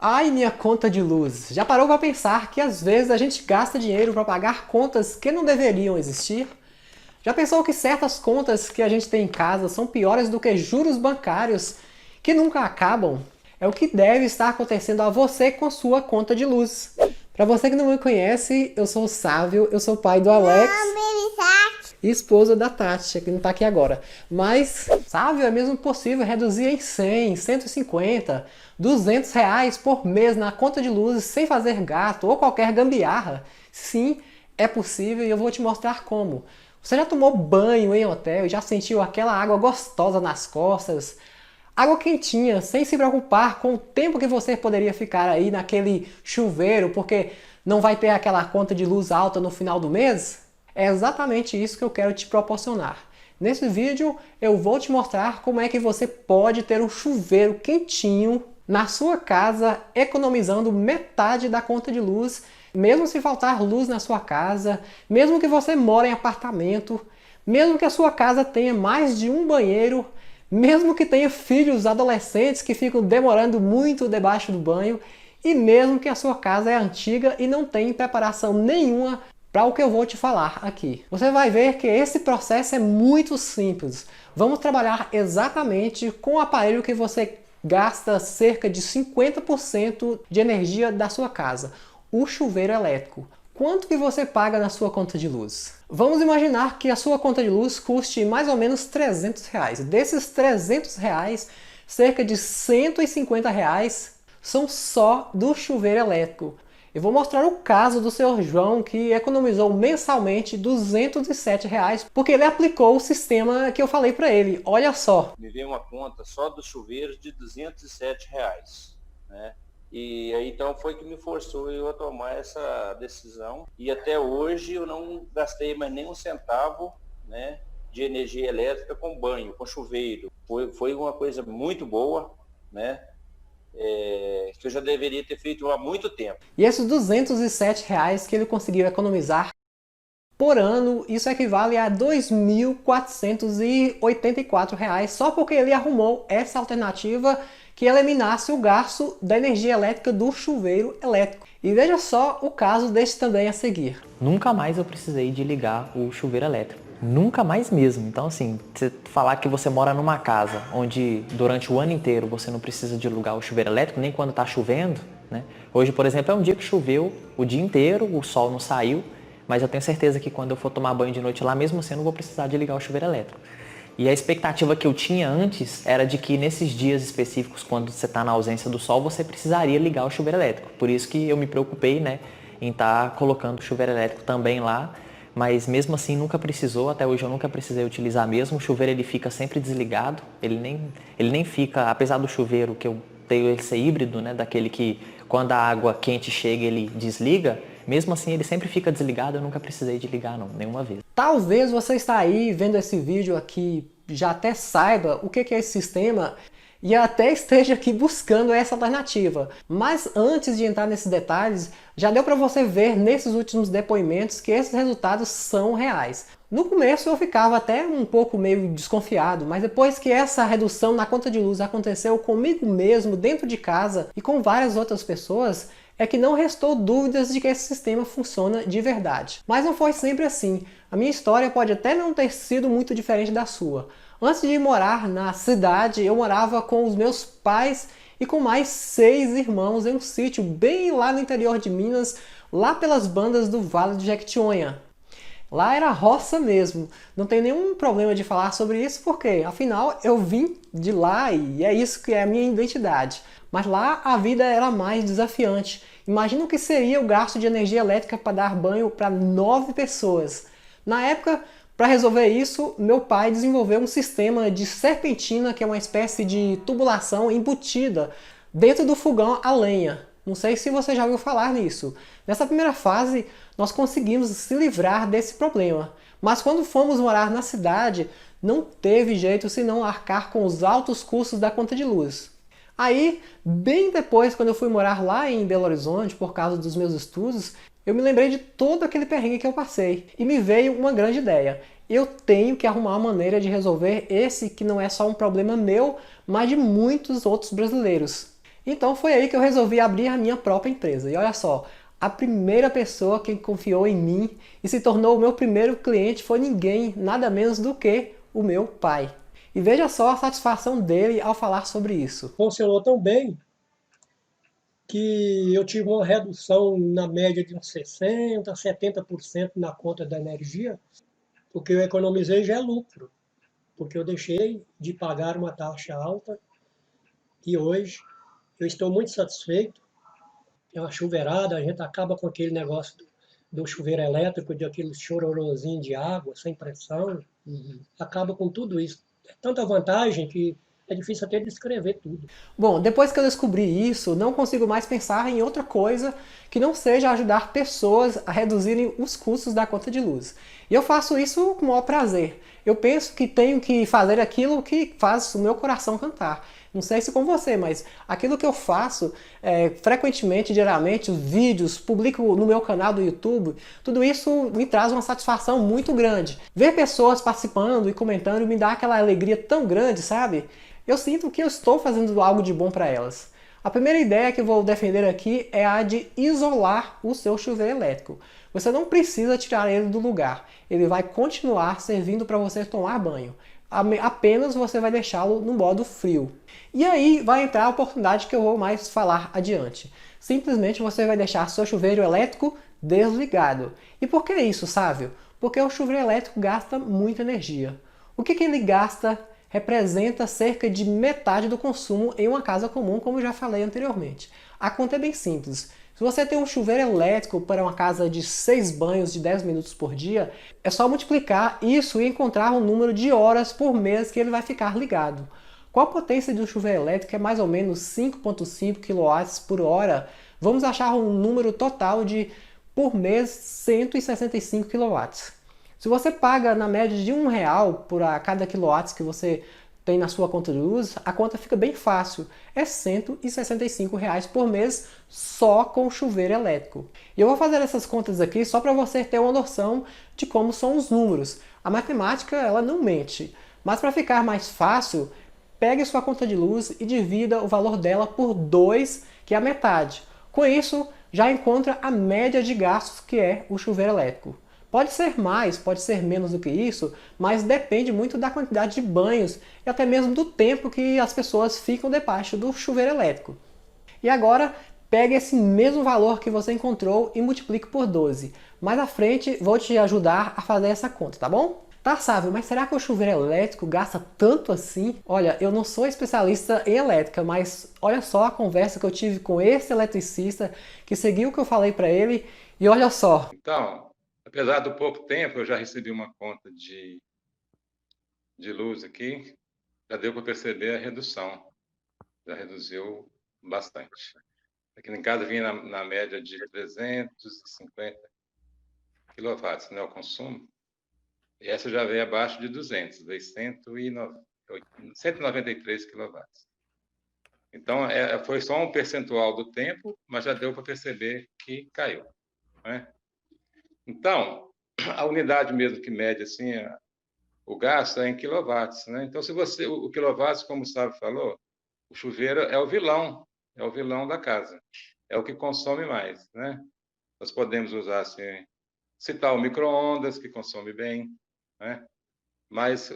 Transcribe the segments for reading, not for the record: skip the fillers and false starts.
Ai, minha conta de luz! Já parou para pensar que às vezes a gente gasta dinheiro para pagar contas que não deveriam existir? Já pensou que certas contas que a gente tem em casa são piores do que juros bancários que nunca acabam? É o que deve estar acontecendo a você com sua conta de luz. Para você que não me conhece, eu sou o Sávio, eu sou o pai do Alex e esposa da Tati, que não está aqui agora. Mas, Sávio, é mesmo possível reduzir em 100, 150, 200 reais por mês na conta de luz sem fazer gasto ou qualquer gambiarra? Sim, é possível e eu vou te mostrar como. Você já tomou banho em hotel e já sentiu aquela água gostosa nas costas? Água quentinha, sem se preocupar com o tempo que você poderia ficar aí naquele chuveiro, porque não vai ter aquela conta de luz alta no final do mês? É exatamente isso que eu quero te proporcionar. Nesse vídeo eu vou te mostrar como é que você pode ter um chuveiro quentinho na sua casa, economizando metade da conta de luz, mesmo se faltar luz na sua casa, mesmo que você more em apartamento, mesmo que a sua casa tenha mais de um banheiro, mesmo que tenha filhos adolescentes que ficam demorando muito debaixo do banho, e mesmo que a sua casa é antiga e não tem preparação nenhuma para o que eu vou te falar aqui. Você vai ver que esse processo é muito simples. Vamos trabalhar exatamente com o aparelho que você gasta cerca de 50% de energia da sua casa, o chuveiro elétrico. Quanto que você paga na sua conta de luz? Vamos imaginar que a sua conta de luz custe mais ou menos 300 reais. Desses 300 reais, cerca de 150 reais são só do chuveiro elétrico. Eu vou mostrar o caso do senhor João, que economizou mensalmente 207 reais porque ele aplicou o sistema que eu falei para ele. Olha só. Me veio uma conta só dos chuveiros de 207 reais, né? E aí então foi que me forçou eu a tomar essa decisão. E até hoje eu não gastei mais nem um centavo, né, de energia elétrica com banho, com chuveiro. Foi uma coisa muito boa, né? Que eu já deveria ter feito há muito tempo. E esses 207 reais que ele conseguiu economizar por ano, isso equivale a R$ 2.484 reais, só porque ele arrumou essa alternativa que eliminasse o gasto da energia elétrica do chuveiro elétrico. E veja só o caso deste também a seguir. Nunca mais eu precisei de ligar o chuveiro elétrico. Nunca mais mesmo. Então assim, você falar que você mora numa casa onde durante o ano inteiro você não precisa de ligar o chuveiro elétrico, nem quando está chovendo, né? Hoje, por exemplo, é um dia que choveu o dia inteiro, o sol não saiu, mas eu tenho certeza que quando eu for tomar banho de noite lá, mesmo assim eu não vou precisar de ligar o chuveiro elétrico. E a expectativa que eu tinha antes era de que nesses dias específicos, quando você está na ausência do sol, você precisaria ligar o chuveiro elétrico. Por isso que eu me preocupei, né, em estar colocando o chuveiro elétrico também lá, mas mesmo assim nunca precisou, até hoje eu nunca precisei utilizar mesmo. O chuveiro ele fica sempre desligado, ele nem fica, apesar do chuveiro que eu tenho ele ser híbrido, né, daquele que quando a água quente chega ele desliga, mesmo assim ele sempre fica desligado, eu nunca precisei de ligar não, nenhuma vez. Talvez você está aí vendo esse vídeo aqui, já até saiba o que é esse sistema e até esteja aqui buscando essa alternativa. Mas antes de entrar nesses detalhes, já deu para você ver nesses últimos depoimentos que esses resultados são reais. No começo eu ficava até um pouco meio desconfiado, mas depois que essa redução na conta de luz aconteceu comigo mesmo, dentro de casa e com várias outras pessoas, é que não restou dúvidas de que esse sistema funciona de verdade. Mas não foi sempre assim. A minha história pode até não ter sido muito diferente da sua. Antes de morar na cidade, eu morava com os meus pais e com mais 6 irmãos em um sítio bem lá no interior de Minas, lá pelas bandas do Vale do Jequitinhonha. Lá era roça mesmo. Não tem nenhum problema de falar sobre isso porque, afinal, eu vim de lá e é isso que é a minha identidade. Mas lá a vida era mais desafiante. Imagina o que seria o gasto de energia elétrica para dar banho para 9 pessoas. Na época, para resolver isso, meu pai desenvolveu um sistema de serpentina, que é uma espécie de tubulação embutida dentro do fogão a lenha. Não sei se você já ouviu falar nisso. Nessa primeira fase, nós conseguimos se livrar desse problema. Mas quando fomos morar na cidade, não teve jeito senão arcar com os altos custos da conta de luz. Aí, bem depois, quando eu fui morar lá em Belo Horizonte, por causa dos meus estudos, eu me lembrei de todo aquele perrengue que eu passei. E me veio uma grande ideia. Eu tenho que arrumar uma maneira de resolver esse que não é só um problema meu, mas de muitos outros brasileiros. Então foi aí que eu resolvi abrir a minha própria empresa. E olha só, a primeira pessoa que confiou em mim e se tornou o meu primeiro cliente foi ninguém, nada menos do que o meu pai. E veja só a satisfação dele ao falar sobre isso. Funcionou tão bem que eu tive uma redução na média de uns 60%, 70% na conta da energia, porque eu economizei já é lucro, porque eu deixei de pagar uma taxa alta e hoje eu estou muito satisfeito. É uma chuveirada, a gente acaba com aquele negócio do chuveiro elétrico, de aquele chororozinho de água, sem pressão, acaba com tudo isso. É tanta vantagem que é difícil até descrever tudo. Bom, depois que eu descobri isso, não consigo mais pensar em outra coisa que não seja ajudar pessoas a reduzirem os custos da conta de luz. E eu faço isso com o maior prazer. Eu penso que tenho que fazer aquilo que faz o meu coração cantar. Não sei se com você, mas aquilo que eu faço frequentemente, diariamente, os vídeos, publico no meu canal do YouTube, tudo isso me traz uma satisfação muito grande. Ver pessoas participando e comentando me dá aquela alegria tão grande, sabe? Eu sinto que eu estou fazendo algo de bom para elas. A primeira ideia que eu vou defender aqui é a de isolar o seu chuveiro elétrico. Você não precisa tirar ele do lugar, ele vai continuar servindo para você tomar banho. Apenas você vai deixá-lo no modo frio. E aí vai entrar a oportunidade que eu vou mais falar adiante. Simplesmente você vai deixar seu chuveiro elétrico desligado. E por que isso, Sávio? Porque o chuveiro elétrico gasta muita energia. O que ele gasta representa cerca de metade do consumo em uma casa comum, como eu já falei anteriormente. A conta é bem simples. Se você tem um chuveiro elétrico para uma casa de 6 banhos de 10 minutos por dia, é só multiplicar isso e encontrar um número de horas por mês que ele vai ficar ligado. Com a potência do chuveiro elétrico é mais ou menos 5,5 kW por hora, vamos achar um número total de, por mês, 165 kW. Se você paga na média de R$1 por cada quilowatts que você tem na sua conta de luz, a conta fica bem fácil. É R$165 por mês só com o chuveiro elétrico. E eu vou fazer essas contas aqui só para você ter uma noção de como são os números. A matemática, ela não mente. Mas para ficar mais fácil, pegue sua conta de luz e divida o valor dela por 2, que é a metade. Com isso, já encontra a média de gastos que é o chuveiro elétrico. Pode ser mais, pode ser menos do que isso, mas depende muito da quantidade de banhos e até mesmo do tempo que as pessoas ficam debaixo do chuveiro elétrico. E agora, pegue esse mesmo valor que você encontrou e multiplique por 12. Mais à frente, vou te ajudar a fazer essa conta, tá bom? Tá, Sávio, mas será que o chuveiro elétrico gasta tanto assim? Olha, eu não sou especialista em elétrica, mas olha só a conversa que eu tive com esse eletricista que seguiu o que eu falei para ele e olha só. Então, apesar do pouco tempo, eu já recebi uma conta de luz aqui, já deu para perceber a redução, já reduziu bastante. Aqui em casa vinha na média de 350 kW, né, o consumo, e essa já veio abaixo de 200, veio 193 kW. Então, foi só um percentual do tempo, mas já deu para perceber que caiu, né? Então, a unidade mesmo que mede assim, o gasto é em quilowatts, né? Então, se você, o quilowatts, como o Sábio falou, o chuveiro é o vilão da casa, é o que consome mais, né? Nós podemos usar assim, citar o micro-ondas, que consome bem, né? Mas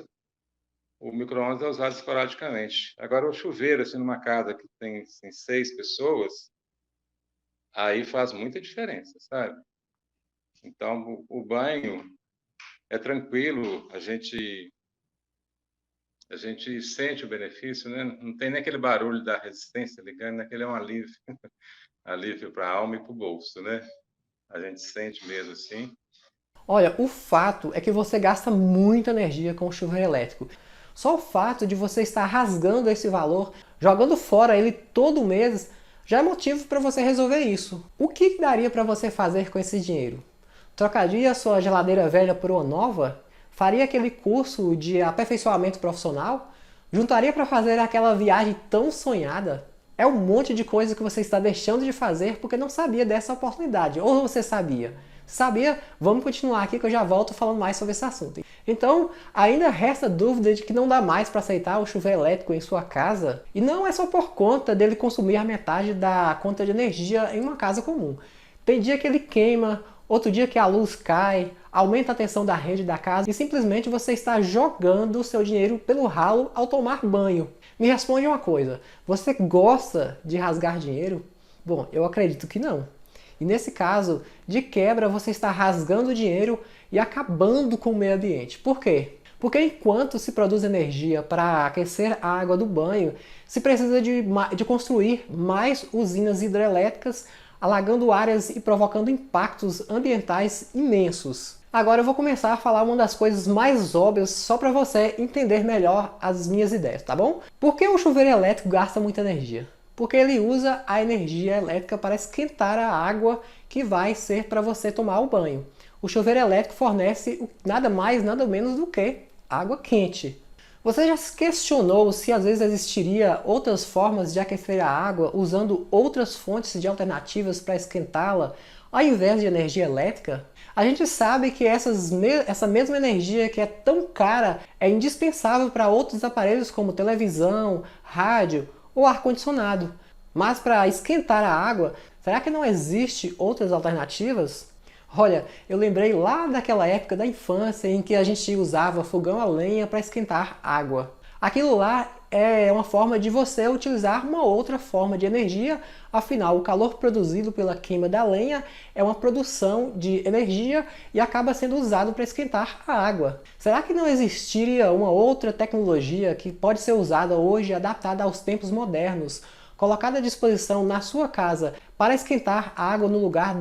o micro-ondas é usado esporadicamente. Agora, o chuveiro, assim, numa casa que tem assim, 6 pessoas, aí faz muita diferença, sabe? Então, o banho é tranquilo, a gente sente o benefício, né? Não tem nem aquele barulho da resistência ligando, aquele é um alívio, alívio para a alma e para o bolso, né? A gente sente mesmo assim. Olha, o fato é que você gasta muita energia com o chuveiro elétrico. Só o fato de você estar rasgando esse valor, jogando fora ele todo mês, já é motivo para você resolver isso. O que daria para você fazer com esse dinheiro? Trocaria a sua geladeira velha por uma nova? Faria aquele curso de aperfeiçoamento profissional? Juntaria para fazer aquela viagem tão sonhada? É um monte de coisa que você está deixando de fazer porque não sabia dessa oportunidade. Ou você sabia? Sabia? Vamos continuar aqui que eu já volto falando mais sobre esse assunto. Então, ainda resta dúvida de que não dá mais para aceitar o chuveiro elétrico em sua casa. E não é só por conta dele consumir a metade da conta de energia em uma casa comum. Tem dia que ele queima, outro dia que a luz cai, aumenta a tensão da rede da casa e simplesmente você está jogando o seu dinheiro pelo ralo ao tomar banho. Me responde uma coisa, você gosta de rasgar dinheiro? Bom, eu acredito que não. E nesse caso, de quebra, você está rasgando dinheiro e acabando com o meio ambiente. Por quê? Porque enquanto se produz energia para aquecer a água do banho, se precisa de construir mais usinas hidrelétricas, alagando áreas e provocando impactos ambientais imensos. Agora eu vou começar a falar uma das coisas mais óbvias só para você entender melhor as minhas ideias, tá bom? Por que o chuveiro elétrico gasta muita energia? Porque ele usa a energia elétrica para esquentar a água que vai ser para você tomar o banho. O chuveiro elétrico fornece nada mais, nada menos do que água quente. Você já se questionou se às vezes existiria outras formas de aquecer a água usando outras fontes de alternativas para esquentá-la ao invés de energia elétrica? A gente sabe que essa mesma energia que é tão cara é indispensável para outros aparelhos como televisão, rádio ou ar-condicionado. Mas para esquentar a água, será que não existe outras alternativas? Olha, eu lembrei lá daquela época da infância em que a gente usava fogão a lenha para esquentar água. Aquilo lá é uma forma de você utilizar uma outra forma de energia, afinal o calor produzido pela queima da lenha é uma produção de energia e acaba sendo usado para esquentar a água. Será que não existiria uma outra tecnologia que pode ser usada hoje, adaptada aos tempos modernos, colocada à disposição na sua casa para esquentar a água no lugar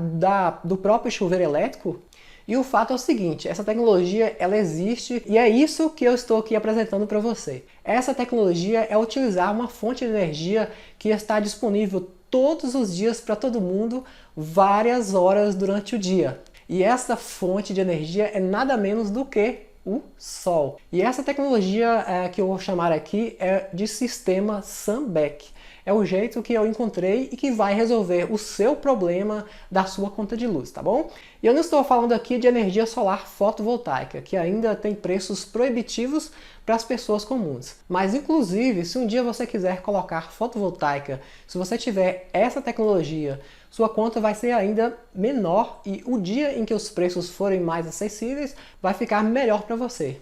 do próprio chuveiro elétrico? E o fato é o seguinte, essa tecnologia ela existe e é isso que eu estou aqui apresentando para você. Essa tecnologia é utilizar uma fonte de energia que está disponível todos os dias para todo mundo, várias horas durante o dia. E essa fonte de energia é nada menos do que o Sol. E essa tecnologia que eu vou chamar aqui é de sistema Sunback. É o jeito que eu encontrei e que vai resolver o seu problema da sua conta de luz, tá bom? E eu não estou falando aqui de energia solar fotovoltaica, que ainda tem preços proibitivos para as pessoas comuns. Mas, inclusive, se um dia você quiser colocar fotovoltaica, se você tiver essa tecnologia, sua conta vai ser ainda menor e o dia em que os preços forem mais acessíveis vai ficar melhor para você.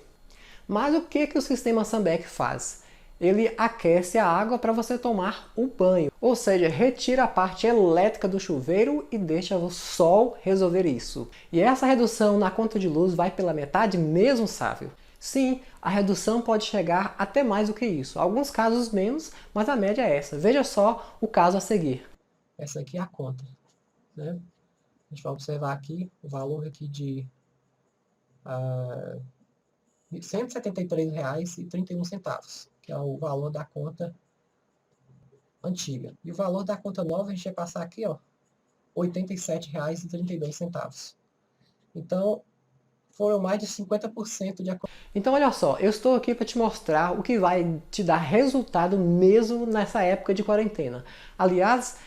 Mas o que o sistema Sunback faz? Ele aquece a água para você tomar o banho. Ou seja, retira a parte elétrica do chuveiro e deixa o sol resolver isso. E essa redução na conta de luz vai pela metade mesmo, Sávio? Sim, a redução pode chegar até mais do que isso. Alguns casos menos, mas a média é essa. Veja só o caso a seguir. Essa aqui é a conta, né? A gente vai observar aqui o valor aqui de R$ 173,31, que é o valor da conta antiga. E o valor da conta nova a gente vai passar aqui, ó, R$ 87,32. Então, foram mais de 50% de... Então, olha só, eu estou aqui para te mostrar o que vai te dar resultado mesmo nessa época de quarentena. Aliás,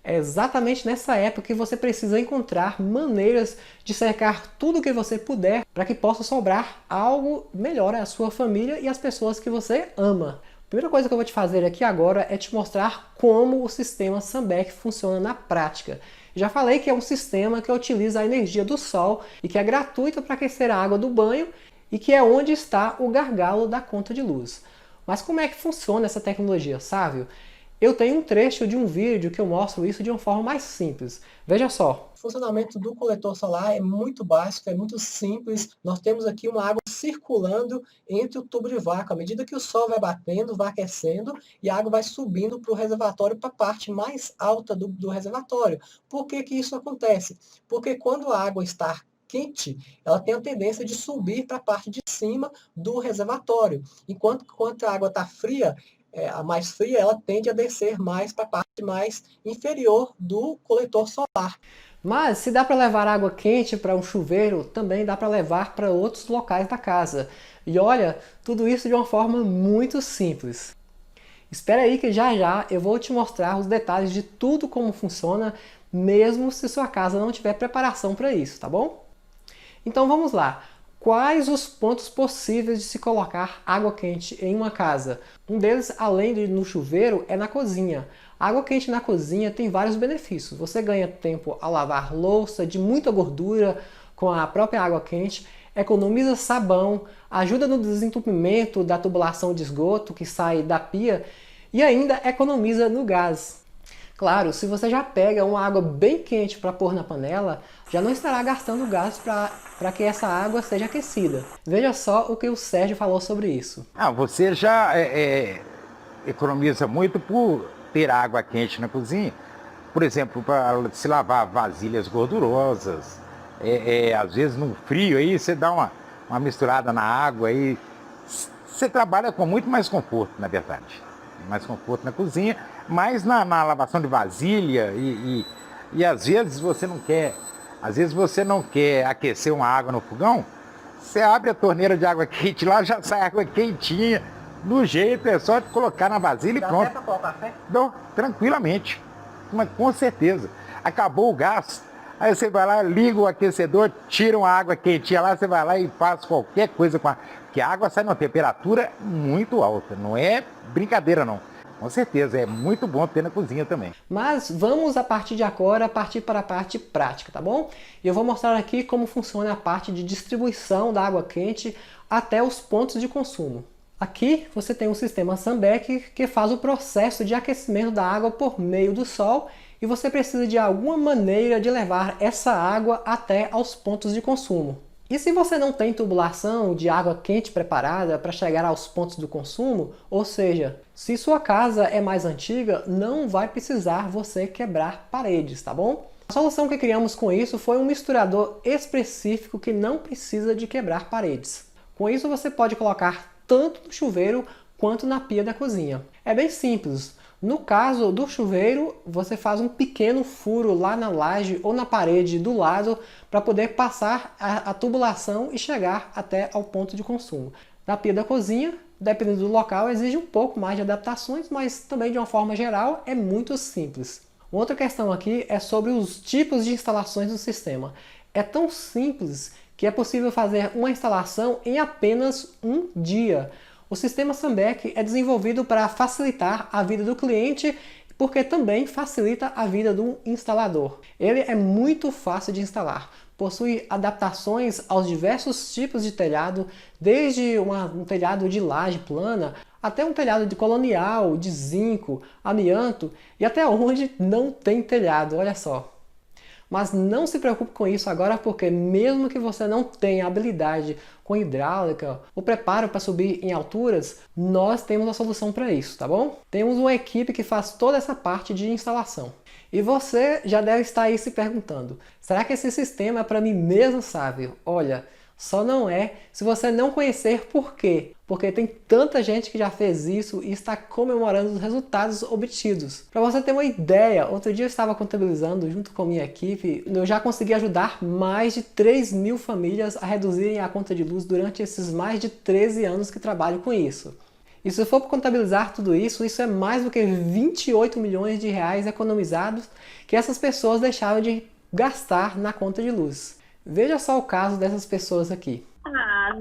é exatamente nessa época que você precisa encontrar maneiras de cercar tudo o que você puder para que possa sobrar algo melhor à sua família e às pessoas que você ama. A primeira coisa que eu vou te fazer aqui agora é te mostrar como o sistema Sunback funciona na prática. Já falei que é um sistema que utiliza a energia do sol e que é gratuito para aquecer a água do banho e que é onde está o gargalo da conta de luz. Mas como é que funciona essa tecnologia, Sávio? Eu tenho um trecho de um vídeo que eu mostro isso de uma forma mais simples. Veja só. O funcionamento do coletor solar é muito básico, é muito simples. Nós temos aqui uma água circulando entre o tubo de vácuo. À medida que o sol vai batendo, vai aquecendo e a água vai subindo para o reservatório, para a parte mais alta do reservatório. Por que que isso acontece? Porque quando a água está quente, ela tem a tendência de subir para a parte de cima do reservatório. Enquanto a água está fria, a mais fria, ela tende a descer mais para a parte mais inferior do coletor solar. Mas se dá para levar água quente para um chuveiro, também dá para levar para outros locais da casa. E olha, tudo isso de uma forma muito simples. Espera aí que já já eu vou te mostrar os detalhes de tudo como funciona, mesmo se sua casa não tiver preparação para isso, tá bom? Então vamos lá. Quais os pontos possíveis de se colocar água quente em uma casa? Um deles, além de no chuveiro, é na cozinha. A água quente na cozinha tem vários benefícios. Você ganha tempo ao lavar louça de muita gordura com a própria água quente, economiza sabão, ajuda no desentupimento da tubulação de esgoto que sai da pia e ainda economiza no gás. Claro, se você já pega uma água bem quente para pôr na panela, já não estará gastando gás para que essa água seja aquecida. Veja só o que o Sérgio falou sobre isso. Você já economiza muito por ter água quente na cozinha. Por exemplo, para se lavar vasilhas gordurosas, às vezes no frio aí você dá uma misturada na água e você trabalha com muito mais conforto, na verdade. Mais conforto na cozinha, mas na lavação de vasilha e às vezes você não quer aquecer uma água no fogão, você abre a torneira de água quente lá, já sai água quentinha, do jeito, é só colocar na vasilha e pronto. Dá até para colocar café? Não, tranquilamente, mas com certeza. Acabou o gás, aí você vai lá, liga o aquecedor, tira uma água quentinha lá, você vai lá e faz qualquer coisa com a... Porque a água sai numa temperatura muito alta, não é brincadeira não. Com certeza, é muito bom ter na cozinha também. Mas vamos a partir de agora partir para a parte prática, tá bom? E eu vou mostrar aqui como funciona a parte de distribuição da água quente até os pontos de consumo. Aqui você tem um sistema Sunbeck que faz o processo de aquecimento da água por meio do sol e você precisa de alguma maneira de levar essa água até aos pontos de consumo. E se você não tem tubulação de água quente preparada para chegar aos pontos do consumo, ou seja, se sua casa é mais antiga, não vai precisar você quebrar paredes, tá bom? A solução que criamos com isso foi um misturador específico que não precisa de quebrar paredes. Com isso você pode colocar tanto no chuveiro quanto na pia da cozinha. É bem simples. No caso do chuveiro, você faz um pequeno furo lá na laje ou na parede do lado para poder passar a tubulação e chegar até ao ponto de consumo. Na pia da cozinha, dependendo do local, exige um pouco mais de adaptações, mas também de uma forma geral é muito simples. Outra questão aqui é sobre os tipos de instalações do sistema. É tão simples que é possível fazer uma instalação em apenas um dia. O sistema Sunbeck é desenvolvido para facilitar a vida do cliente, porque também facilita a vida do instalador. Ele é muito fácil de instalar, possui adaptações aos diversos tipos de telhado, desde um telhado de laje plana, até um telhado de colonial, de zinco, amianto e até onde não tem telhado, olha só. Mas não se preocupe com isso agora, porque mesmo que você não tenha habilidade com hidráulica ou preparo para subir em alturas, nós temos a solução para isso, tá bom? Temos uma equipe que faz toda essa parte de instalação. E você já deve estar aí se perguntando, será que esse sistema é para mim mesmo, sabe? Olha, só não é se você não conhecer por quê. Porque tem tanta gente que já fez isso e está comemorando os resultados obtidos. Para você ter uma ideia, outro dia eu estava contabilizando junto com a minha equipe, eu já consegui ajudar mais de 3.000 famílias a reduzirem a conta de luz durante esses mais de 13 anos que trabalho com isso. E se for contabilizar tudo isso, isso é mais do que 28 milhões de reais economizados que essas pessoas deixaram de gastar na conta de luz. Veja só o caso dessas pessoas aqui.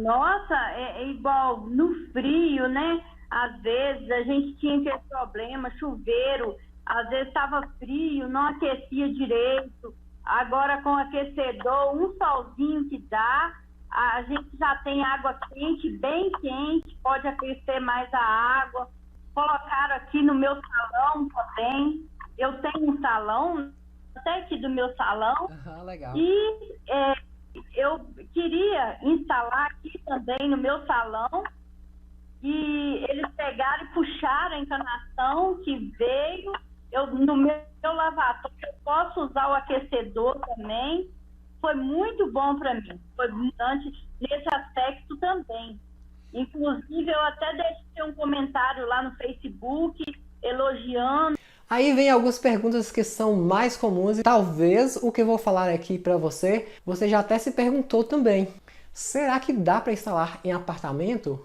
Nossa, é igual no frio, né? Às vezes a gente tinha aquele problema, chuveiro, às vezes estava frio, não aquecia direito. Agora com o aquecedor, um solzinho que dá, a gente já tem água quente, bem quente, pode aquecer mais a água. Colocaram aqui no meu salão também. Eu tenho um salão, até aqui do meu salão. Legal. E eu queria instalar aqui também no meu salão, e eles pegaram e puxaram a encanação que veio. No meu lavatório eu posso usar o aquecedor também. Foi muito bom para mim, foi importante nesse aspecto também. Inclusive eu até deixei um comentário lá no Facebook elogiando. Aí vem algumas perguntas que são mais comuns e talvez o que eu vou falar aqui para você já até se perguntou também. Será que dá para instalar em apartamento?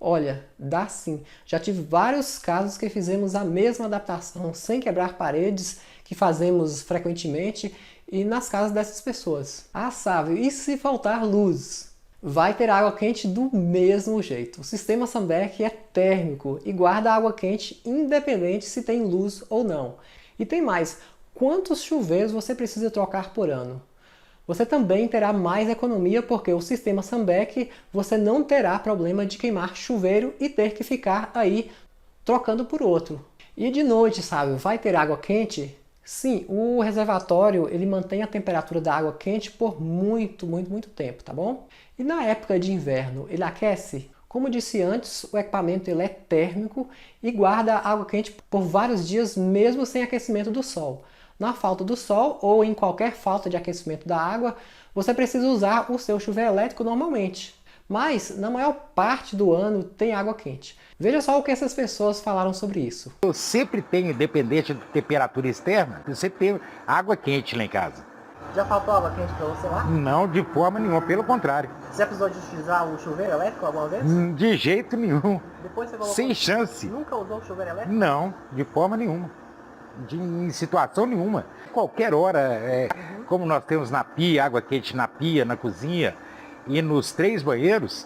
Olha, dá sim. Já tive vários casos que fizemos a mesma adaptação sem quebrar paredes, que fazemos frequentemente, e nas casas dessas pessoas. Ah, Sávio, e se faltar luz? Vai ter água quente do mesmo jeito. O sistema Sunback é térmico e guarda água quente independente se tem luz ou não. E tem mais, quantos chuveiros você precisa trocar por ano? Você também terá mais economia porque o sistema Sunback você não terá problema de queimar chuveiro e ter que ficar aí trocando por outro. E de noite, sabe, vai ter água quente? Sim, o reservatório ele mantém a temperatura da água quente por muito tempo, tá bom? E na época de inverno, ele aquece? Como disse antes, o equipamento ele é térmico e guarda água quente por vários dias mesmo sem aquecimento do sol. Na falta do sol ou em qualquer falta de aquecimento da água, você precisa usar o seu chuveiro elétrico normalmente. Mas na maior parte do ano tem água quente. Veja só o que essas pessoas falaram sobre isso. Eu sempre tenho, independente da temperatura externa, eu sempre tenho água quente lá em casa. Já faltou água quente para você lá? Não, de forma nenhuma, pelo contrário. Você já precisou de utilizar o chuveiro elétrico alguma vez? De jeito nenhum. Depois você colocou... Sem chance. Nunca usou o chuveiro elétrico? Não, de forma nenhuma. Em situação nenhuma. Qualquer hora, como nós temos na pia, água quente na pia, na cozinha e nos 3 banheiros,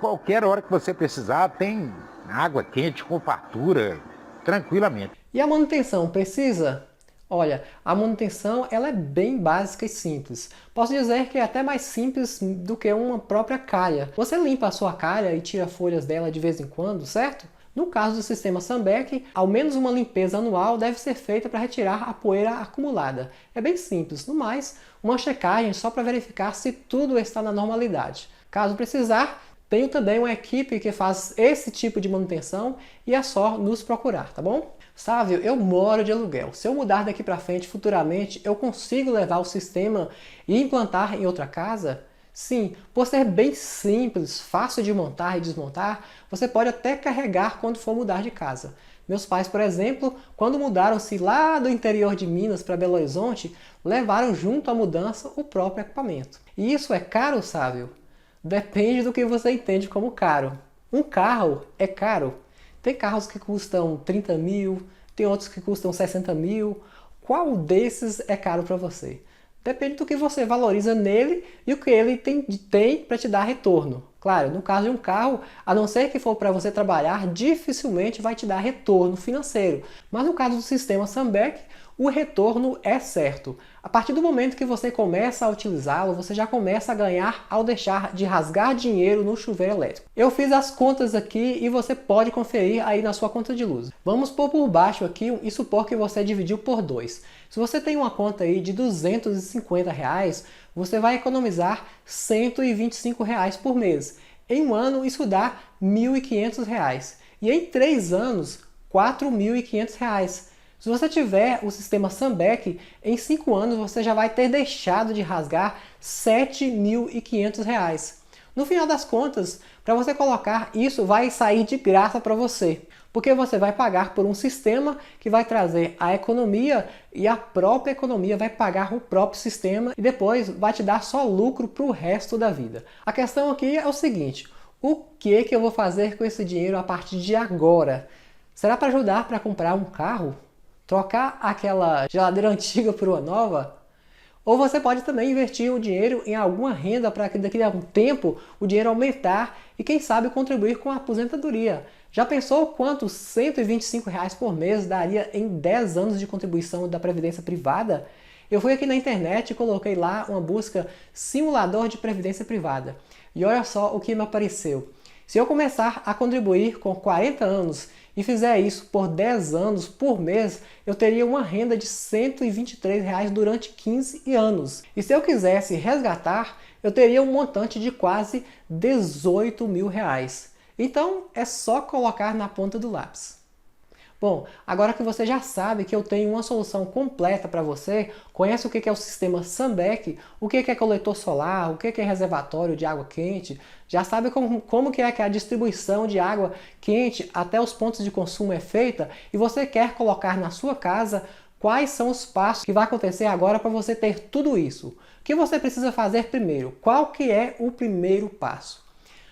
qualquer hora que você precisar tem água quente com fartura, tranquilamente. E a manutenção precisa? Olha, a manutenção ela é bem básica e simples. Posso dizer que é até mais simples do que uma própria calha. Você limpa a sua calha e tira folhas dela de vez em quando, certo? No caso do sistema Sunback, ao menos uma limpeza anual deve ser feita para retirar a poeira acumulada. É bem simples, no mais, uma checagem só para verificar se tudo está na normalidade. Caso precisar, tenho também uma equipe que faz esse tipo de manutenção e é só nos procurar, tá bom? Sávio, eu moro de aluguel. Se eu mudar daqui para frente futuramente, eu consigo levar o sistema e implantar em outra casa? Sim, por ser bem simples, fácil de montar e desmontar, você pode até carregar quando for mudar de casa. Meus pais, por exemplo, quando mudaram-se lá do interior de Minas para Belo Horizonte, levaram junto à mudança o próprio equipamento. E isso é caro, Sávio? Depende do que você entende como caro. Um carro é caro. Tem carros que custam 30 mil, tem outros que custam 60 mil. Qual desses é caro para você? Depende do que você valoriza nele e o que ele tem para te dar retorno. Claro, no caso de um carro, a não ser que for para você trabalhar, dificilmente vai te dar retorno financeiro. Mas no caso do sistema Sunback, o retorno é certo. A partir do momento que você começa a utilizá-lo, você já começa a ganhar ao deixar de rasgar dinheiro no chuveiro elétrico. Eu fiz as contas aqui e você pode conferir aí na sua conta de luz. Vamos pôr por baixo aqui e supor que você dividiu por 2. Se você tem uma conta aí de R$250, você vai economizar R$125 por mês. Em um ano isso dá R$1.500 e em 3 anos R$4.500. Se você tiver o sistema Sunback, em 5 anos você já vai ter deixado de rasgar R$7.500. No final das contas, para você colocar isso vai sair de graça para você, porque você vai pagar por um sistema que vai trazer a economia e a própria economia vai pagar o próprio sistema e depois vai te dar só lucro para o resto da vida. A questão aqui é o seguinte, o que eu vou fazer com esse dinheiro a partir de agora? Será para ajudar para comprar um carro? Trocar aquela geladeira antiga por uma nova? Ou você pode também investir o dinheiro em alguma renda para que daqui a um tempo o dinheiro aumentar e quem sabe contribuir com a aposentadoria. Já pensou quanto R$125 por mês daria em 10 anos de contribuição da Previdência Privada? Eu fui aqui na internet e coloquei lá uma busca simulador de Previdência Privada. E olha só o que me apareceu. Se eu começar a contribuir com 40 anos e fizer isso por 10 anos por mês, eu teria uma renda de R$123 durante 15 anos. E se eu quisesse resgatar, eu teria um montante de quase R$18 mil. Então é só colocar na ponta do lápis. Bom, agora que você já sabe que eu tenho uma solução completa para você, conhece o que é o sistema Sunback, o que é coletor solar, o que é reservatório de água quente, já sabe como que a distribuição de água quente até os pontos de consumo é feita e você quer colocar na sua casa, quais são os passos que vai acontecer agora para você ter tudo isso? O que você precisa fazer primeiro? Qual que é o primeiro passo?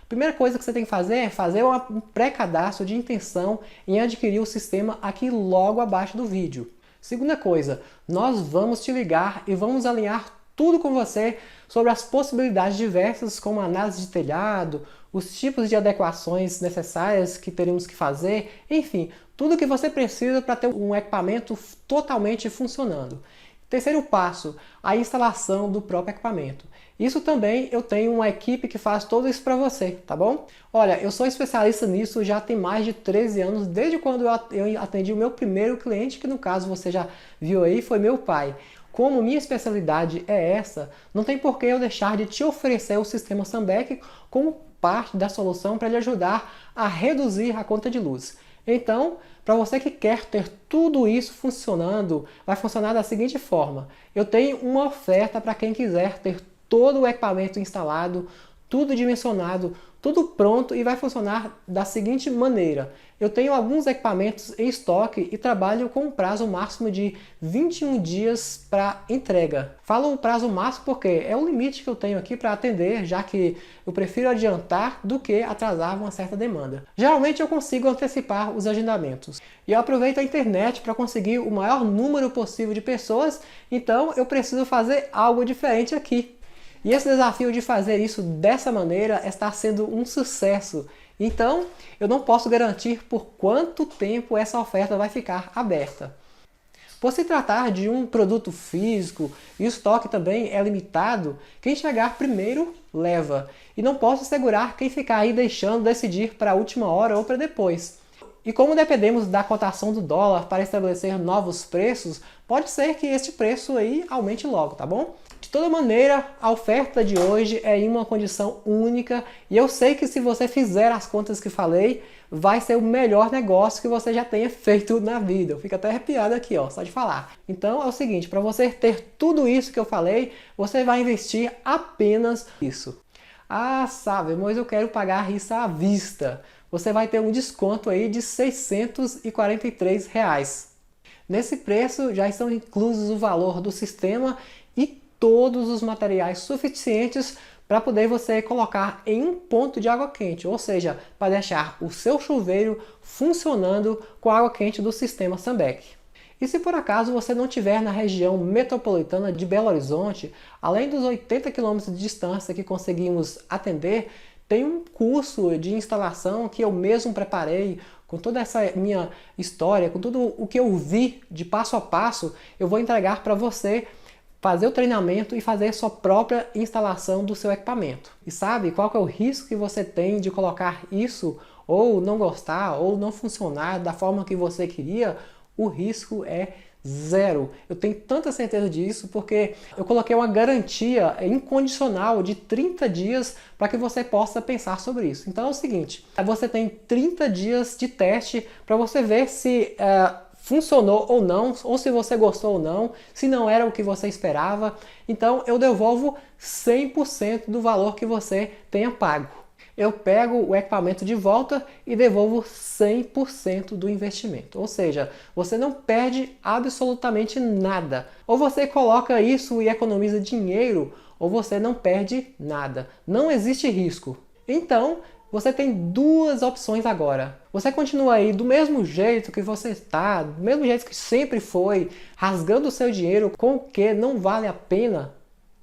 Primeira coisa que você tem que fazer é fazer um pré-cadastro de intenção em adquirir o sistema aqui logo abaixo do vídeo. Segunda coisa, nós vamos te ligar e vamos alinhar tudo com você sobre as possibilidades diversas, como análise de telhado, os tipos de adequações necessárias que teríamos que fazer, enfim, tudo que você precisa para ter um equipamento totalmente funcionando. Terceiro passo, a instalação do próprio equipamento. Isso também eu tenho uma equipe que faz tudo isso para você, tá bom? Olha, eu sou especialista nisso já tem mais de 13 anos, desde quando eu atendi o meu primeiro cliente, que no caso você já viu aí, foi meu pai. Como minha especialidade é essa, não tem por que eu deixar de te oferecer o sistema Sunback como parte da solução para lhe ajudar a reduzir a conta de luz. Então, para você que quer ter tudo isso funcionando, vai funcionar da seguinte forma. Eu tenho uma oferta para quem quiser ter todo o equipamento instalado, tudo dimensionado, tudo pronto e vai funcionar da seguinte maneira. Eu tenho alguns equipamentos em estoque e trabalho com um prazo máximo de 21 dias para entrega. Falo o prazo máximo porque é o limite que eu tenho aqui para atender, já que eu prefiro adiantar do que atrasar uma certa demanda. Geralmente eu consigo antecipar os agendamentos. E eu aproveito a internet para conseguir o maior número possível de pessoas, então eu preciso fazer algo diferente aqui. E esse desafio de fazer isso dessa maneira está sendo um sucesso. Então, eu não posso garantir por quanto tempo essa oferta vai ficar aberta. Por se tratar de um produto físico e o estoque também é limitado, quem chegar primeiro leva. E não posso assegurar quem ficar aí deixando decidir para a última hora ou para depois. E como dependemos da cotação do dólar para estabelecer novos preços, pode ser que este preço aí aumente logo, tá bom? De toda maneira, a oferta de hoje é em uma condição única e eu sei que se você fizer as contas que falei, vai ser o melhor negócio que você já tenha feito na vida. Eu fico até arrepiado aqui, ó, só de falar. Então é o seguinte, para você ter tudo isso que eu falei, você vai investir apenas isso. Ah, sabe, mas eu quero pagar isso à vista. Você vai ter um desconto aí de R$ 643. Nesse preço já estão inclusos o valor do sistema e todos os materiais suficientes para poder você colocar em um ponto de água quente, ou seja, para deixar o seu chuveiro funcionando com a água quente do sistema Sunback. E se por acaso você não estiver na região metropolitana de Belo Horizonte, além dos 80 km de distância que conseguimos atender, tem um curso de instalação que eu mesmo preparei, com toda essa minha história, com tudo o que eu vi de passo a passo, eu vou entregar para você fazer o treinamento e fazer sua própria instalação do seu equipamento. E sabe qual que é o risco que você tem de colocar isso ou não gostar ou não funcionar da forma que você queria? O risco é zero. Eu tenho tanta certeza disso porque eu coloquei uma garantia incondicional de 30 dias para que você possa pensar sobre isso. Então é o seguinte, você tem 30 dias de teste para você ver se funcionou ou não, ou se você gostou ou não, se não era o que você esperava. Então eu devolvo 100% do valor que você tenha pago. Eu pego o equipamento de volta e devolvo 100% do investimento. Ou seja, você não perde absolutamente nada. Ou você coloca isso e economiza dinheiro, ou você não perde nada. Não existe risco. Então, você tem duas opções agora. Você continua aí do mesmo jeito que você está, do mesmo jeito que sempre foi, rasgando o seu dinheiro com o que não vale a pena.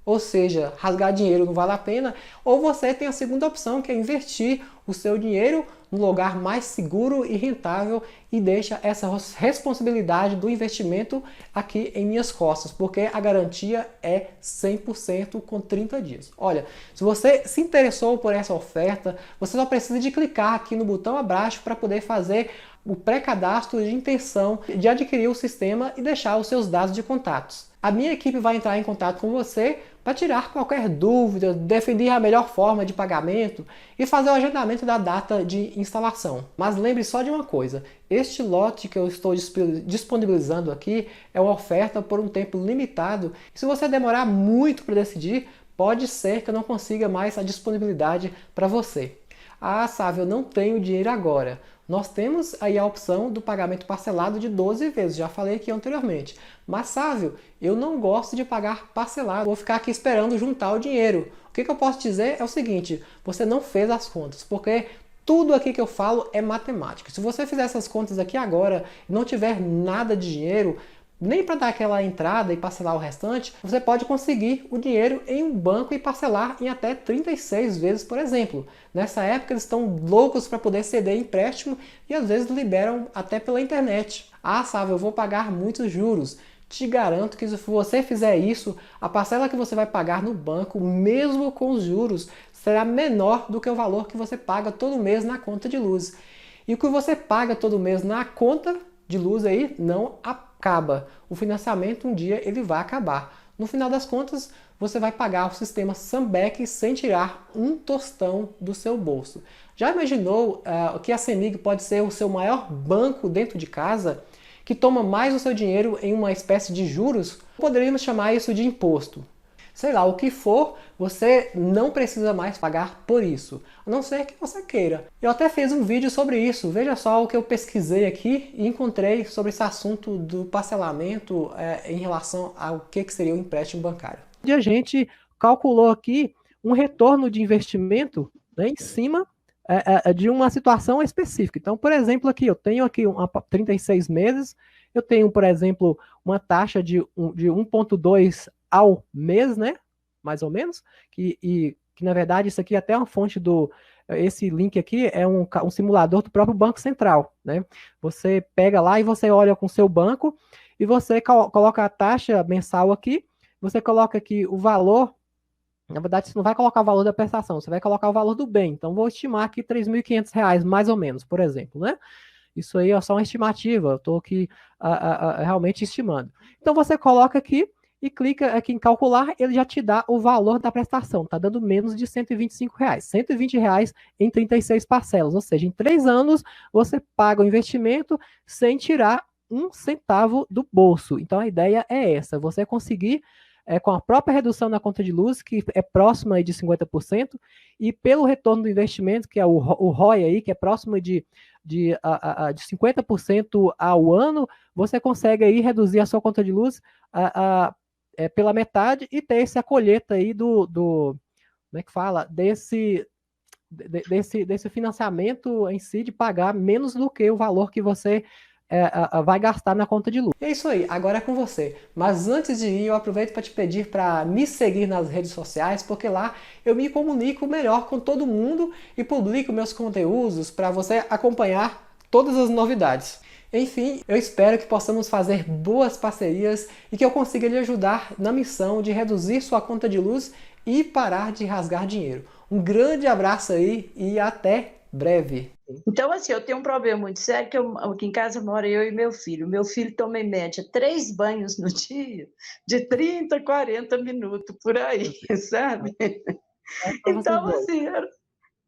Ou seja, rasgar dinheiro não vale a pena, ou você tem a segunda opção, que é investir o seu dinheiro num lugar mais seguro e rentável e deixa essa responsabilidade do investimento aqui em minhas costas, porque a garantia é 100% com 30 dias. Olha, se você se interessou por essa oferta, você só precisa de clicar aqui no botão abaixo para poder fazer o pré-cadastro de intenção de adquirir o sistema e deixar os seus dados de contatos. A minha equipe vai entrar em contato com você para tirar qualquer dúvida, definir a melhor forma de pagamento e fazer o agendamento da data de instalação. Mas lembre só de uma coisa, este lote que eu estou disponibilizando aqui é uma oferta por um tempo limitado e se você demorar muito para decidir, pode ser que eu não consiga mais a disponibilidade para você. Ah, Sávio, eu não tenho dinheiro agora. Nós temos aí a opção do pagamento parcelado de 12 vezes, já falei aqui anteriormente. Mas, Sávio, eu não gosto de pagar parcelado, vou ficar aqui esperando juntar o dinheiro. O que eu posso dizer é o seguinte, você não fez as contas, porque tudo aqui que eu falo é matemática. Se você fizer essas contas aqui agora e não tiver nada de dinheiro, nem para dar aquela entrada e parcelar o restante, você pode conseguir o dinheiro em um banco e parcelar em até 36 vezes, por exemplo. Nessa época eles estão loucos para poder ceder empréstimo e às vezes liberam até pela internet. Ah, Sávio, eu vou pagar muitos juros. Te garanto que se você fizer isso, a parcela que você vai pagar no banco, mesmo com os juros, será menor do que o valor que você paga todo mês na conta de luz. E o que você paga todo mês na conta de luz aí não acaba. O financiamento um dia ele vai acabar. No final das contas, você vai pagar o sistema Sambec sem tirar um tostão do seu bolso. Já imaginou que a CEMIG pode ser o seu maior banco dentro de casa, que toma mais o seu dinheiro em uma espécie de juros? Poderíamos chamar isso de imposto. Sei lá, o que for, você não precisa mais pagar por isso, a não ser que você queira. Eu até fiz um vídeo sobre isso, veja só o que eu pesquisei aqui e encontrei sobre esse assunto do parcelamento em relação ao que seria o empréstimo bancário. E a gente calculou aqui um retorno de investimento, né, em cima de uma situação específica. Então, por exemplo, aqui eu tenho aqui 36 meses, eu tenho, por exemplo, uma taxa de 1,2 ao mês, né? Mais ou menos, que na verdade isso aqui é até uma fonte esse link aqui é um simulador do próprio Banco Central, né? Você pega lá e você olha com o seu banco e você coloca a taxa mensal aqui, você coloca aqui o valor, na verdade você não vai colocar o valor da prestação, você vai colocar o valor do bem, então vou estimar aqui R$3.500 mais ou menos, por exemplo, né? Isso aí é só uma estimativa, eu estou aqui realmente estimando. Então você coloca aqui e clica aqui em calcular, ele já te dá o valor da prestação, está dando menos de R$125. R$120 em 36 parcelas, ou seja, em 3 anos você paga o investimento sem tirar um centavo do bolso. Então a ideia é essa, você conseguir com a própria redução na conta de luz, que é próxima de 50%, e pelo retorno do investimento, que é o ROI aí, que é próximo de 50% ao ano, você consegue aí reduzir a sua conta de luz pela metade e ter essa colheita aí como é que fala? Desse financiamento em si, de pagar menos do que o valor que você vai gastar na conta de luz. É isso aí, agora é com você. Mas antes de ir, eu aproveito para te pedir para me seguir nas redes sociais, porque lá eu me comunico melhor com todo mundo e publico meus conteúdos para você acompanhar todas as novidades. Enfim, eu espero que possamos fazer boas parcerias e que eu consiga lhe ajudar na missão de reduzir sua conta de luz e parar de rasgar dinheiro. Um grande abraço aí e até breve. Então, assim, eu tenho um problema muito sério, que aqui em casa mora eu e meu filho. Meu filho toma, em média, 3 banhos no dia, de 30 a 40 minutos, por aí, sabe? Então, assim,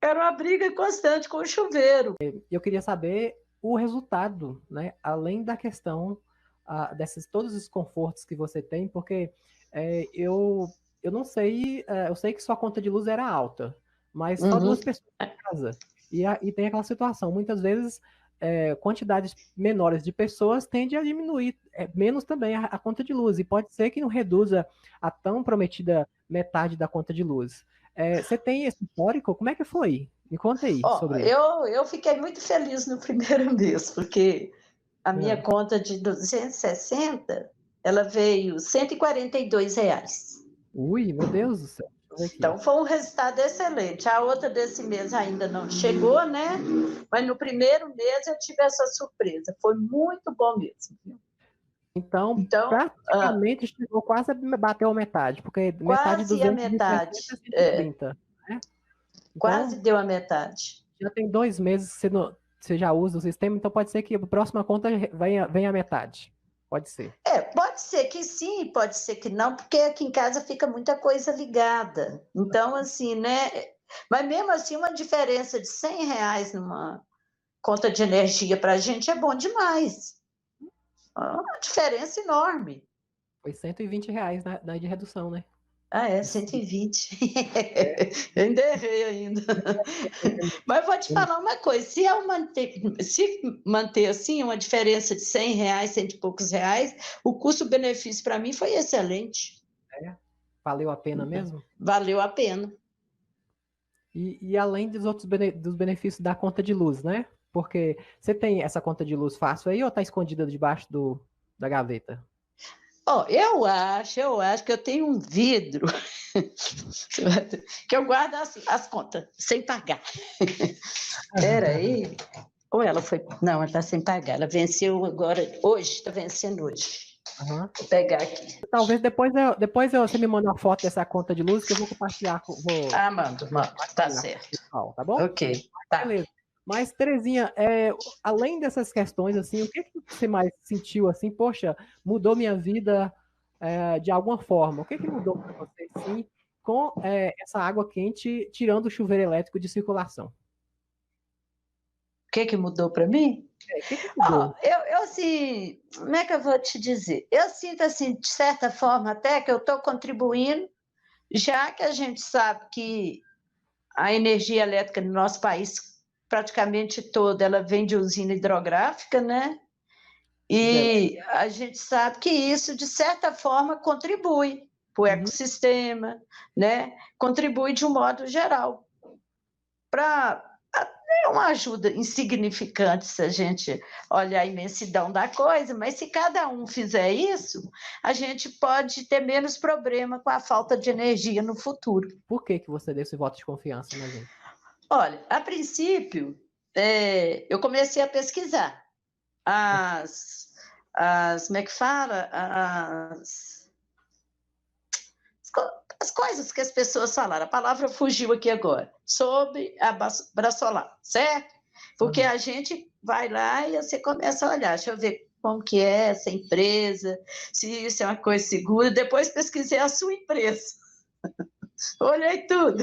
era uma briga constante com o chuveiro. Eu queria saber o resultado, né? Além da questão todos os desconfortos que você tem, porque eu não sei, eu sei que sua conta de luz era alta, mas só 2 pessoas em casa. E tem aquela situação, muitas vezes quantidades menores de pessoas tende a diminuir menos também a conta de luz, e pode ser que não reduza a tão prometida metade da conta de luz. Você tem esse histórico? Como é que foi? Me conta aí sobre isso. Eu fiquei muito feliz no primeiro mês, porque a minha conta de 260, ela veio R$142. Ui, meu Deus do céu. Então foi um resultado excelente. A outra desse mês ainda não chegou, né? Mas no primeiro mês eu tive essa surpresa. Foi muito bom mesmo. Então praticamente chegou quase a bater a metade, porque metade quase a metade. 130, né? Então, quase deu a metade. Já tem 2 meses que você já usa o sistema, então pode ser que a próxima conta venha a metade. Pode ser. Pode ser que sim, pode ser que não, porque aqui em casa fica muita coisa ligada. Então, assim, né? Mas mesmo assim, uma diferença de R$100 numa conta de energia para a gente é bom demais. Uma diferença enorme. Foi R$120 de redução, né? Ah, é 120. Eu ainda errei ainda. Mas vou te falar uma coisa, se manter assim, uma diferença de R$ 100, cento e poucos reais, o custo-benefício para mim foi excelente. Valeu a pena mesmo? Valeu a pena. E além dos outros dos benefícios da conta de luz, né? Porque você tem essa conta de luz fácil aí ou tá escondida debaixo da gaveta? Eu acho que eu tenho um vidro que eu guardo as contas sem pagar. Peraí. Ou ela foi. Não, ela está sem pagar. Ela venceu agora, hoje, está vencendo hoje. Uhum. Vou pegar aqui. Talvez depois você me manda uma foto dessa conta de luz que eu vou compartilhar com. Mando. Tá certo. Pessoal, tá bom? Ok. Tá. Beleza. Mas, Terezinha, além dessas questões, assim, o que você mais sentiu, assim, poxa, mudou minha vida de alguma forma? O que mudou para você, sim, com essa água quente, tirando o chuveiro elétrico de circulação? O que mudou para mim? O que mudou? Eu, assim, como é que eu vou te dizer? Eu sinto, assim, de certa forma, até que eu estou contribuindo, já que a gente sabe que a energia elétrica no nosso país praticamente toda, ela vem de usina hidrográfica, né? E a gente sabe que isso, de certa forma, contribui para o ecossistema, né? Contribui de um modo geral. É uma ajuda insignificante se a gente olhar a imensidão da coisa, mas se cada um fizer isso, a gente pode ter menos problema com a falta de energia no futuro. Por que você deu esse voto de confiança na gente? Olha, a princípio, eu comecei a pesquisar como é que fala? As coisas que as pessoas falaram, a palavra fugiu aqui agora, sobre a Brasolar, certo? Porque a gente vai lá e você começa a olhar, deixa eu ver como que é essa empresa, se isso é uma coisa segura, depois pesquisei a sua empresa. Olhei tudo,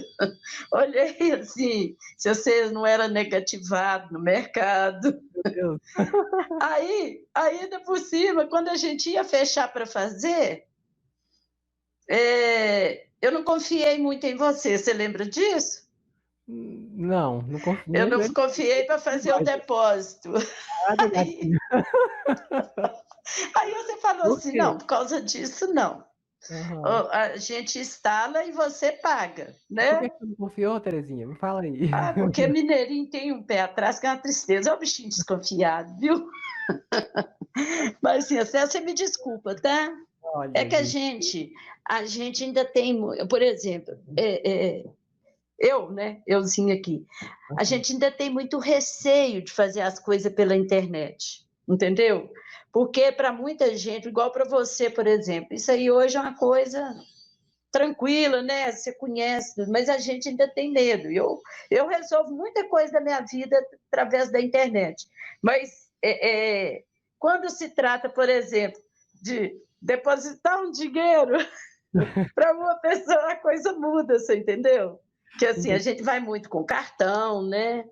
olhei assim, se você não era negativado no mercado. Meu Deus. Aí, ainda por cima, quando a gente ia fechar para fazer, eu não confiei muito em você lembra disso? Não confiei. Eu não confiei para fazer o depósito. Aí você falou assim, não, por causa disso, não. Uhum. A gente instala e você paga, né? Por que você não confiou, Terezinha? Me fala aí. Porque mineirinho tem um pé atrás que é uma tristeza. É um bichinho desconfiado, viu? Mas assim, você me desculpa, tá? Olha, é que a gente ainda tem, por exemplo, euzinho aqui, a gente ainda tem muito receio de fazer as coisas pela internet, entendeu? Porque para muita gente, igual para você, por exemplo, isso aí hoje é uma coisa tranquila, né? Você conhece, mas a gente ainda tem medo. Eu resolvo muita coisa da minha vida através da internet, mas quando se trata, por exemplo, de depositar um dinheiro para uma pessoa, a coisa muda, você entendeu? Que assim, a gente vai muito com cartão, né?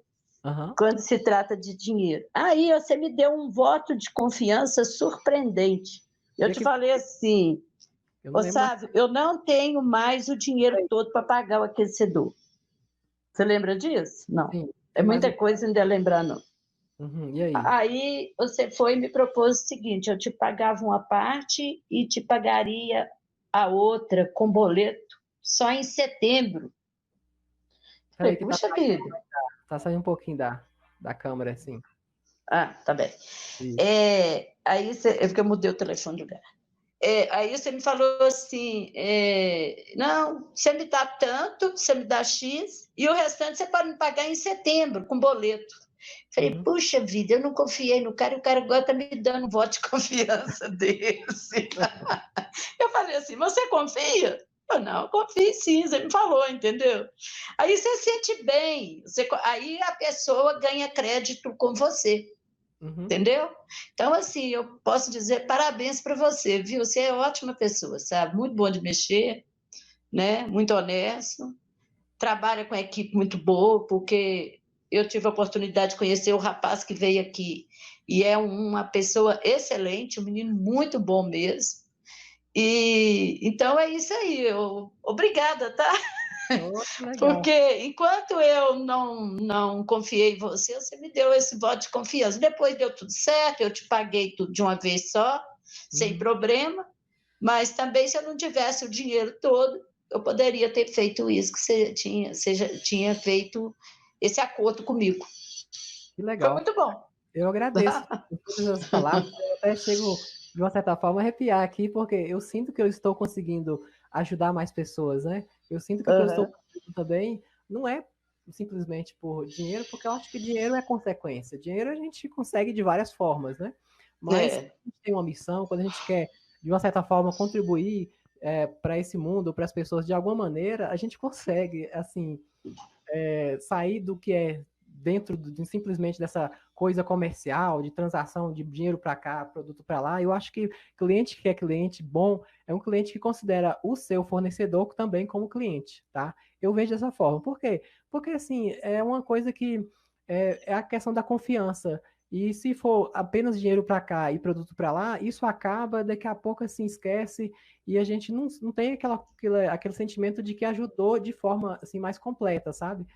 Quando se trata de dinheiro. Aí você me deu um voto de confiança surpreendente. Eu te falei assim, sabe, eu não tenho mais o dinheiro todo para pagar o aquecedor. Você lembra disso? Não. Sim. É muita coisa ainda lembrar, não. E aí? Aí você foi e me propôs o seguinte, eu te pagava uma parte e te pagaria a outra com boleto só em setembro. Falei, puxa vida. Tá saindo um pouquinho da câmera, assim. Tá bem. Aí é porque eu mudei o telefone de lugar. Aí você me falou assim, não, você me dá tanto, você me dá X, e o restante você pode me pagar em setembro, com boleto. Falei, puxa vida, eu não confiei no cara, e o cara agora está me dando um voto de confiança desse. Eu falei assim, você confia? Eu não, confio sim, você me falou, entendeu? Aí você sente bem, aí a pessoa ganha crédito com você. Entendeu? Então, assim, eu posso dizer parabéns para você, viu? Você é ótima pessoa, sabe? Muito bom de mexer, né? Muito honesto, trabalha com a equipe muito boa, porque eu tive a oportunidade de conhecer o rapaz que veio aqui e é uma pessoa excelente, um menino muito bom mesmo. E então é isso aí. Obrigada, tá? Oh, que legal. Porque enquanto eu não confiei em você, você me deu esse voto de confiança. Depois deu tudo certo, eu te paguei tudo de uma vez só, sem problema. Mas também, se eu não tivesse o dinheiro todo, eu poderia ter feito isso que você já tinha feito esse acordo comigo. Que Foi legal. muito bom. Eu agradeço por todas as palavras. Eu até chego, de uma certa forma, a arrepiar aqui, porque eu sinto que eu estou conseguindo ajudar mais pessoas, né? Eu sinto que o que eu estou fazendo também não é simplesmente por dinheiro, porque eu acho que dinheiro é consequência. Dinheiro a gente consegue de várias formas, né? Mas quando a gente tem uma missão, quando a gente quer, de uma certa forma, contribuir para esse mundo, para as pessoas de alguma maneira, a gente consegue, assim, sair do que é dentro simplesmente dessa coisa comercial, de transação de dinheiro para cá, produto para lá. Eu acho que cliente que é cliente bom é um cliente que considera o seu fornecedor também como cliente, tá? Eu vejo dessa forma. Por quê? Porque, assim, é uma coisa que é a questão da confiança. E se for apenas dinheiro para cá e produto para lá, isso acaba, daqui a pouco assim esquece e a gente não tem aquele sentimento de que ajudou de forma assim mais completa, sabe?